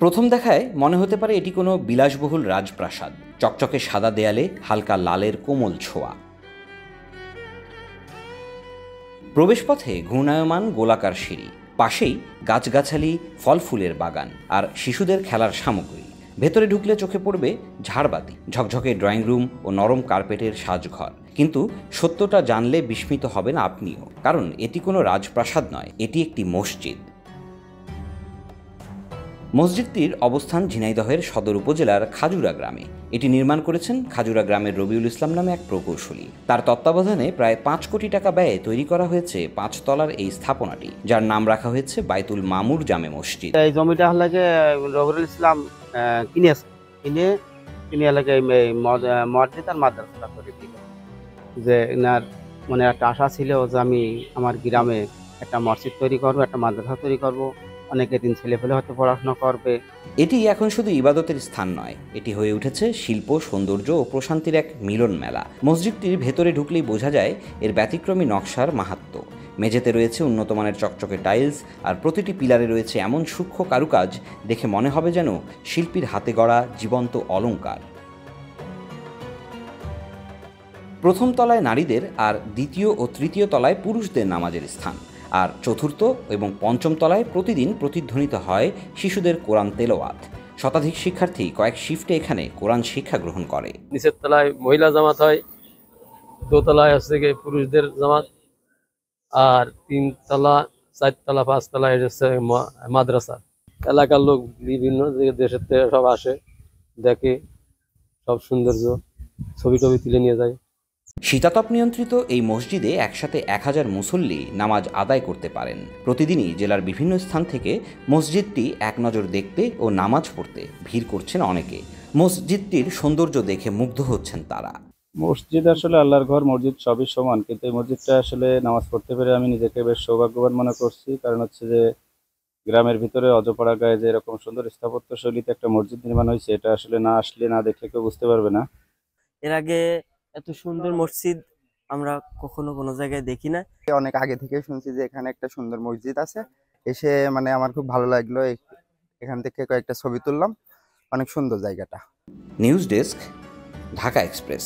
প্রথম দেখায় মনে হতে পারে এটি কোনো বিলাসবহুল রাজপ্রাসাদ। চকচকে সাদা দেয়ালে হালকা লালের কোমল ছোঁয়া। প্রবেশপথে ঘূর্ণায়মান গোলাকার সিঁড়ি, পাশেই গাছগাছালি, ফল ফুলের বাগান আর শিশুদের খেলার সামগ্রী। ভেতরে ঢুকলে চোখে পড়বে ঝাড়বাতি, ঝকঝকে ড্রয়িং রুম ও নরম কার্পেটের সাজঘর। কিন্তু সত্যটা জানলে বিস্মিত হবেন আপনিও, কারণ এটি কোনো রাজপ্রাসাদ নয়, এটি একটি মসজিদ। মসজিদটির অবস্থান ঝিনাইদহের সদর উপজেলার খাজুরা গ্রামে। এটি নির্মাণ করেছেন খাজুরা গ্রামের রবিউল ইসলাম নামে এক প্রকৌশলী। তার তত্ত্বাবধানে প্রায় 5 কোটি টাকা ব্যয়ে তৈরি করা হয়েছে 5 তলার এই স্থাপনাটি, যার নাম রাখা হয়েছে বাইতুল মামুর জামে মসজিদ। এই জমিটা হলে রবিউল ইসলাম কিনে এলাকায় মসজিদ আর মাদ্রাসা করে দিল। যে এনার মনে একটা আশা ছিল যে আমি আমার গ্রামে একটা মসজিদ তৈরি করবো, একটা মাদ্রাসা তৈরি করবো, অনেকে দিন ছেলেপেলে হয়তো পড়াশোনা করবে। এটি এখন শুধু ইবাদতের স্থান নয়, এটি হয়ে উঠেছে শিল্প, সৌন্দর্য ও প্রশান্তির এক মিলন মেলা। মসজিদটির ভেতরে ঢুকলেই বোঝা যায় এর ব্যতিক্রমী নকশার মাহাত্ম্য। মেঝেতে রয়েছে উন্নতমানের চকচকে টাইলস, আর প্রতিটি পিলারে রয়েছে এমন সূক্ষ্ম কারুকাজ, দেখে মনে হবে যেন শিল্পীর হাতে গড়া জীবন্ত অলংকার। প্রথম তলায় নারীদের আর দ্বিতীয় ও তৃতীয় তলায় পুরুষদের নামাজের স্থান, আর চতুর্থ এবং পঞ্চম তলায় প্রতিদিন প্রতিধ্বনিত হয় শিশুদের কোরআন তেলাওয়াত। শতাধিক শিক্ষার্থী কয়েক শিফটে এখানে কোরআন শিক্ষা গ্রহণ করে। নিচের তলায় মহিলা জামাত হয়, দোতলায় হচ্ছে গিয়ে পুরুষদের জামাত, আর 3 তলা, 4 তলা, 5 তলায় হচ্ছে মাদ্রাসা। এলাকার লোক বিভিন্ন দেশের থেকে সব আসে, দেখে, সব সৌন্দর্য ছবি টবি তুলে নিয়ে যায়। শীতাতপ নিয়ন্ত্রিত এই মসজিদে একসাথে 1000 মুসল্লি নামাজ আদায় করতে পারেন। প্রতিদিনই জেলার বিভিন্ন স্থান থেকে মসজিদটি এক নজর দেখতে ও নামাজ পড়তে ভিড় করছেন অনেকে। মসজিদটির সৌন্দর্য দেখে মুগ্ধ হচ্ছেন তারা। মসজিদ আসলে আল্লাহর ঘর, মসজিদ সবই সমান, কিন্তু এই মসজিদটা আসলে নামাজ পড়তে পেরে আমি নিজেকে বেশ সৌভাগ্যবান মনে করছি। কারণ হচ্ছে যে গ্রামের ভিতরে অজপাড়া গায়ে যে এরকম সুন্দর স্থাপত্য শৈলীতে একটা মসজিদ নির্মাণ হয়েছে, এটা আসলে না আসলে, না দেখলে কেউ বুঝতে পারবে না। এর আগে এত সুন্দর মসজিদ আমরা কখনো কোনো জায়গায় দেখি না। অনেক আগে থেকে শুনছি যে এখানে একটা সুন্দর মসজিদ আছে, এসে মানে আমার খুব ভালো লাগলো। এখান থেকে কয়েকটা ছবি তুললাম, অনেক সুন্দর জায়গাটা। News desk, Dhaka express.